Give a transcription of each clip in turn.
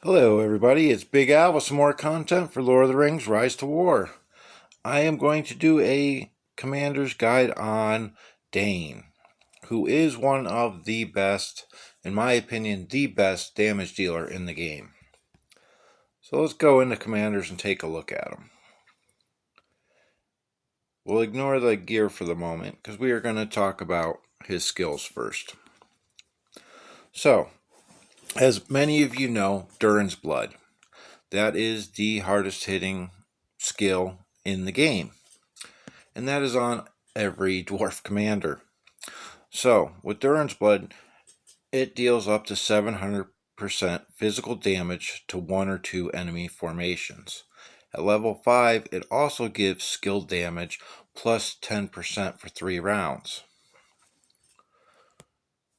Hello everybody, it's Big Al with some more content for Lord of the Rings Rise to War. I am going to do a commander's guide on Dain, who is one of the best, in my opinion, the best damage dealer in the game. So let's go into commanders and take a look at him. We'll ignore the gear for the moment because we are going to talk about his skills first. So, as many of you know, Durin's Blood. That is the hardest hitting skill in the game. And that is on every dwarf commander. So, with Durin's Blood, it deals up to 700% physical damage to one or two enemy formations. At level 5, it also gives skill damage plus 10% for 3 rounds.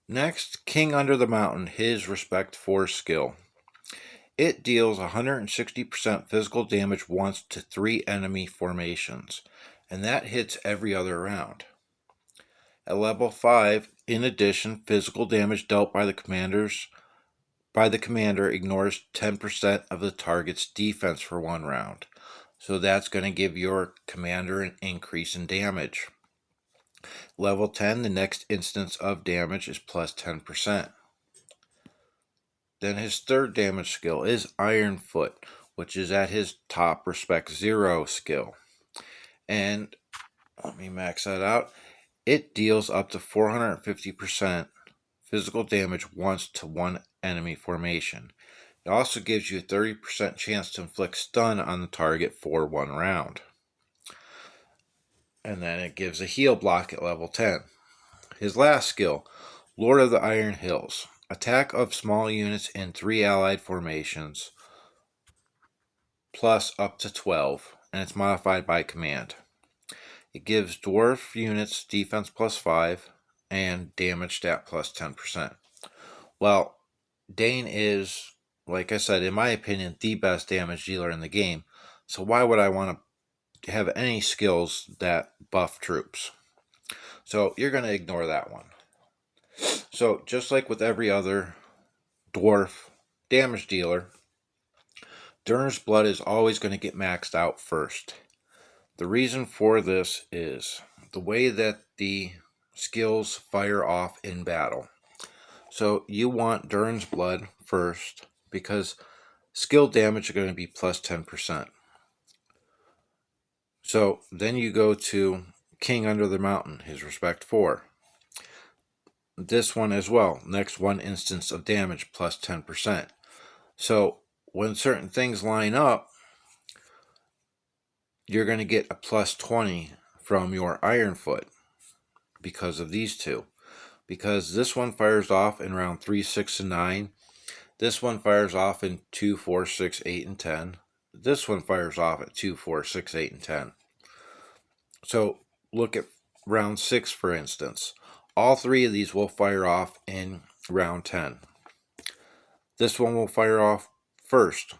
Next, King Under the Mountain, his Respect 4 skill. It deals 160% physical damage once to 3 enemy formations, and that hits every other round. At level 5, in addition, physical damage dealt by the commander ignores 10% of the target's defense for 1 round. So that's going to give your commander an increase in damage. Level 10, the next instance of damage is plus 10%. Then his third damage skill is Iron Foot, which is at his top Respect 0 skill. And let me max that out. It deals up to 450% physical damage once to one enemy formation. It also gives you a 30% chance to inflict stun on the target for 1 round. And then it gives a heal block at level 10. His last skill, Lord of the Iron Hills. Attack of small units in 3 allied formations, plus up to 12, and it's modified by command. It gives dwarf units defense plus 5 and damage stat plus 10%. Well, Dain is, like I said, in my opinion, the best damage dealer in the game, so why would I want to have any skills that buff troops? So you're going to ignore that one. So just like with every other dwarf damage dealer, Durin's Blood is always going to get maxed out first. The reason for this is the way that the skills fire off in battle. So you want Durin's Blood first because skill damage are going to be plus 10%. So then you go to King Under the Mountain, his Respect 4. This one as well, next one instance of damage plus 10%. So when certain things line up, you're going to get a plus 20 from your Iron Foot because of these two. Because this one fires off in round 3, 6, and 9. This one fires off in 2, 4, 6, 8, and 10. This one fires off at 2, 4, 6, 8, and 10. So look at round 6, for instance. All 3 of these will fire off in round 10. This one will fire off first,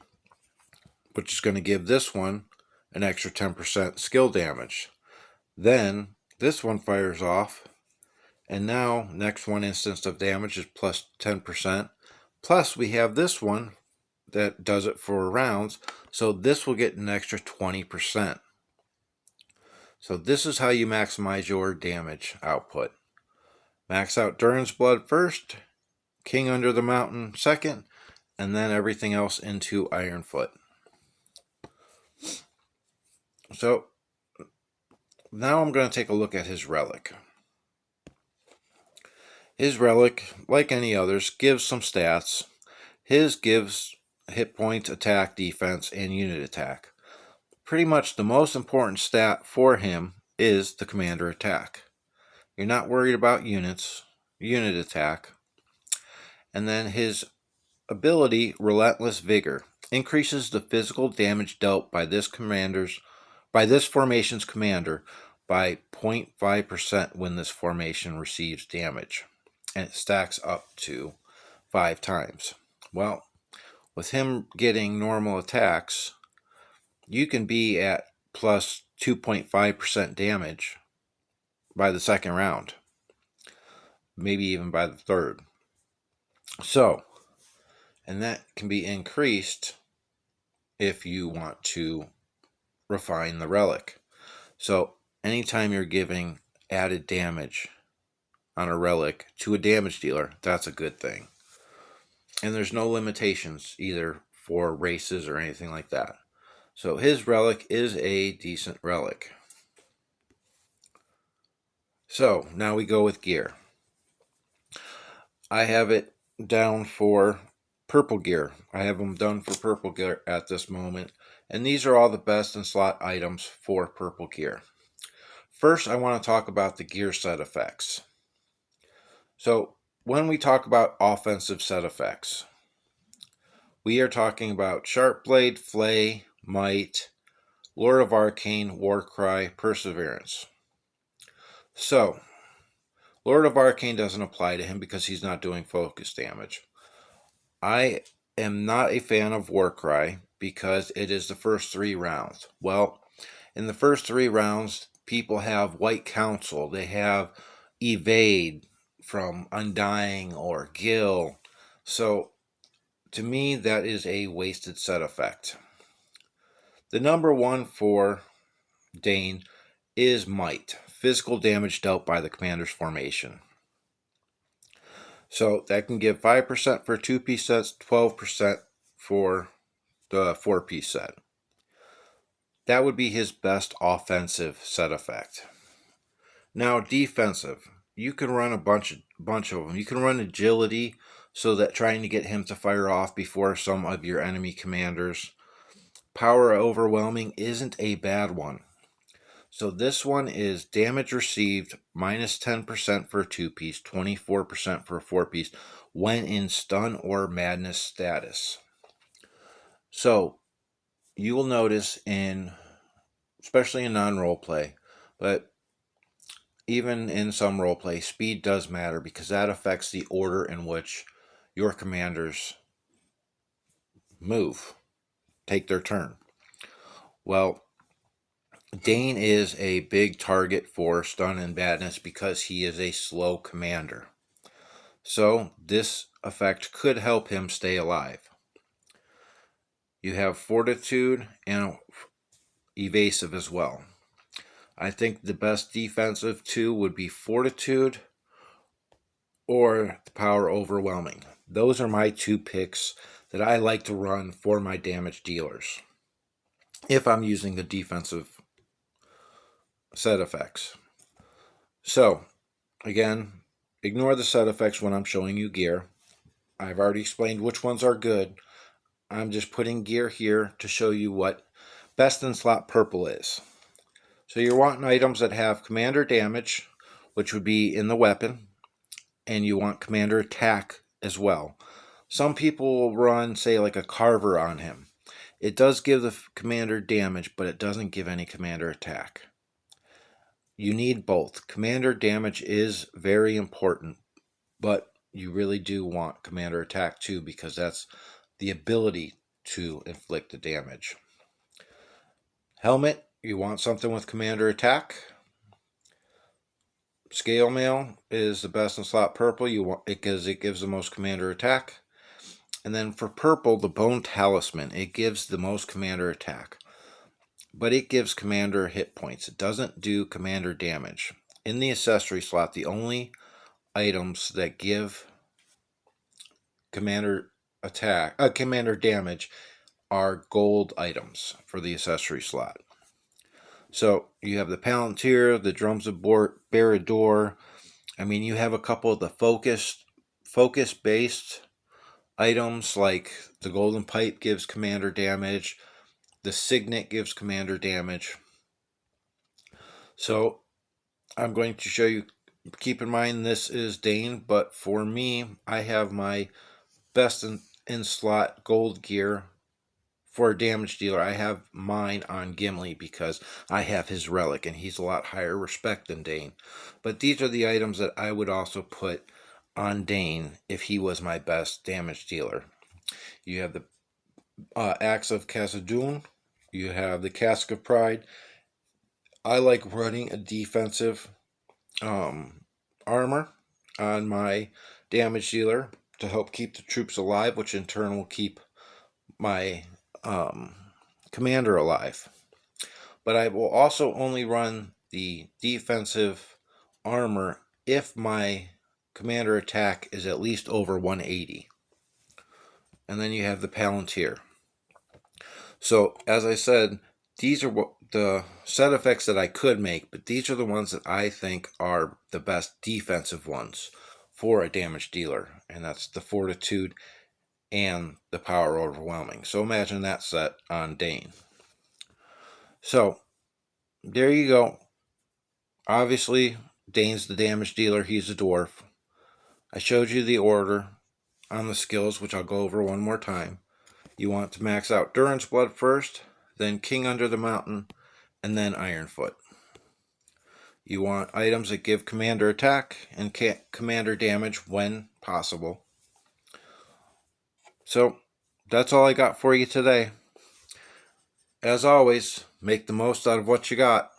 which is going to give this one an extra 10% skill damage. Then this one fires off, and now next one instance of damage is plus 10%. Plus we have this one that does it for rounds, so this will get an extra 20%. So this is how you maximize your damage output. Max out Durin's Blood first, King Under the Mountain second, and then everything else into Iron Foot. So now I'm going to take a look at his relic. His relic, like any others, gives some stats. His gives hit points, attack, defense, and unit attack. Pretty much the most important stat for him is the commander attack. You're not worried about unit attack. And then his ability, Relentless Vigor, increases the physical damage dealt by this formation's commander by 0.5% when this formation receives damage. And it stacks up to 5 times. Well, with him getting normal attacks, you can be at plus 2.5% damage by the second round, maybe even by the third. So, and that can be increased if you want to refine the relic. So anytime you're giving added damage on a relic to a damage dealer, that's a good thing. And there's no limitations either for races or anything like that. So his relic is a decent relic. So now we go with gear. I have it down for purple gear. I have them done for purple gear at this moment. And these are all the best in slot items for purple gear. First, I want to talk about the gear set effects. So when we talk about offensive set effects, we are talking about Sharp Blade, Flay, Might, Lord of Arcane, Warcry, Perseverance. So, Lord of Arcane doesn't apply to him because he's not doing focus damage. I am not a fan of Warcry because it is the first 3 rounds. Well, in the first 3 rounds, people have White Council, they have Evade from Undying or Gil. So, to me, that is a wasted set effect. The number 1 for Dain is Might, physical damage dealt by the commander's formation. So that can give 5% for 2-piece sets, 12% for the 4-piece set. That would be his best offensive set effect. Now defensive, you can run a bunch of them. You can run agility so that trying to get him to fire off before some of your enemy commanders. Power overwhelming isn't a bad one. So this one is damage received minus 10% for a 2-piece, 24% for a 4-piece when in stun or madness status. So you will notice especially in non-role play, but even in some role play, speed does matter because that affects the order in which your commanders move, take their turn. Well, Dain is a big target for stun and madness because he is a slow commander. So this effect could help him stay alive. You have fortitude and evasive as well. I think the best defensive 2 would be fortitude or the power overwhelming. Those are my 2 picks that I like to run for my damage dealers if I'm using the defensive set effects. So, again, ignore the set effects when I'm showing you gear. I've already explained which ones are good. I'm just putting gear here to show you what best in slot purple is. So you're wanting items that have commander damage, which would be in the weapon, and you want commander attack as well. Some people will run, say, like a Carver on him. It does give the commander damage, but it doesn't give any commander attack. You need both. Commander damage is very important, but you really do want commander attack too because that's the ability to inflict the damage. Helmet, you want something with commander attack. Scale mail is the best in slot purple because it gives the most commander attack. And then for purple, the bone talisman, it gives the most commander attack. But it gives commander hit points. It doesn't do commander damage. In the accessory slot, the only items that give commander damage are gold items for the accessory slot. So you have the Palantir, the Drums of Barad-dûr. I mean, you have a couple of the focus-based items like the Golden Pipe gives commander damage. The Signet gives commander damage. So I'm going to show you, keep in mind this is Dain, but for me, I have my best in slot gold gear for a damage dealer. I have mine on Gimli because I have his relic and he's a lot higher respect than Dain. But these are the items that I would also put on Dain if he was my best damage dealer. You have the Axe of Khazad-dûm. You have the Cask of Pride. I like running a defensive armor on my damage dealer. to help keep the troops alive, which in turn will keep my commander alive. But I will also only run the defensive armor if my commander attack is at least over 180. And then you have the Palantir. So, as I said, these are the set effects that I could make, but these are the ones that I think are the best defensive ones for a damage dealer, and that's the Fortitude and the Power Overwhelming. So imagine that set on Dain. So, there you go. Obviously, Dain's the damage dealer, he's a dwarf. I showed you the order on the skills, which I'll go over one more time. You want to max out Durin's Blood first, then King Under the Mountain, and then Ironfoot. You want items that give commander attack and commander damage when possible. So, that's all I got for you today. As always, make the most out of what you got.